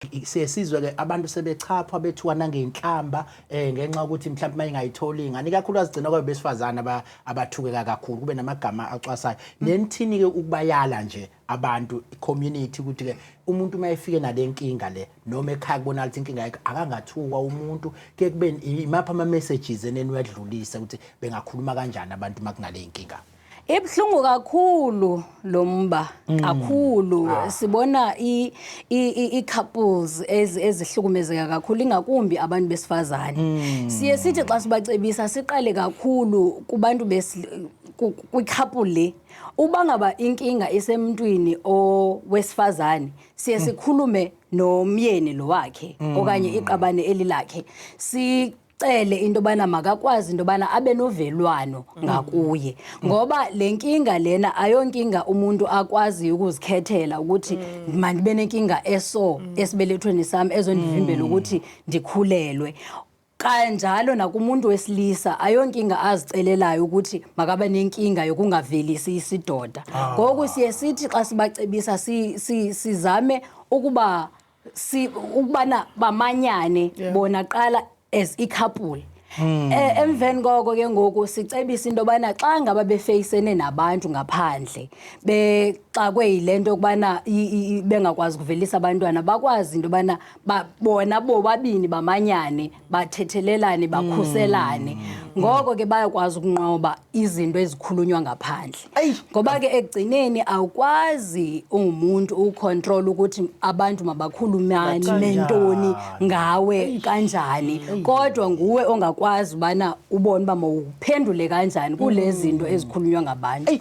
Siyesizwe ke abantu sebechapha bethuka nangeinhlamba ngenxa ukuthi mhlawumbe mayingayitholi ingane ikakhulukazi gcina kwabe besifazana abathukeka kakhulu kube namagama acwasayo nenithini ke ukubayala nje abantu community ukuthi ke umuntu mayefike nalenkinga le noma ekhaya kubona ukuthi inkinga yakhe akangathukwa umuntu ke kube imapha ama messages eneniwedlulisa ukuthi bengakhuluma kanjani abantu makunale inkinga. Ibhlungu kakhulu lomba kakhulu sibona I couples ezihlukumezeka kakhulu ingakumbi abantu besifazane siye sithi xa sibacebisa siqale kakhulu kubantu kwicouple le uba ngaba inkinga isemntwini owesifazane siye sikhulume nomyeni lo wakhe okanye iqabane elilakhe cele into bana makakwazi into bana abe novelwano ngakuye ngoba lenkinga lena ayonkinga umuntu akwazi ukuzikhethela ukuthi mandibe nenkinga esibelethweni sami ezondivimbela ukuthi ndikhulelwe kanjalo nakumuntu wesilisa ayonkinga azicelelayo ukuthi makaba nenkinga yokungavelisi isidoda ngoku siye sithi xa sibacebisa sizame ukubana bamanyane bona qala as couple emveni koko ke ngoku sicebisa into bana xa ngaba befacene nabantu ngaphandle xa kweyilento kubana bengakwazi kuvelisa abantwana bakwazi into bana bona bobabini bamanyane bathethelelane bakhuselane ngoko ke bayakwazi ukunqoba izinto ezikhulunywa ngaphandle ngoba ke egcineni awukwazi umuntu ucontrol ukuthi abantu mabakhulumani nentoni ngawe kanjani kodwa nguwe ongakwazi bana ubone ba mawuphendule kanjani kulezi zinto ezikhulunywa ngabantu.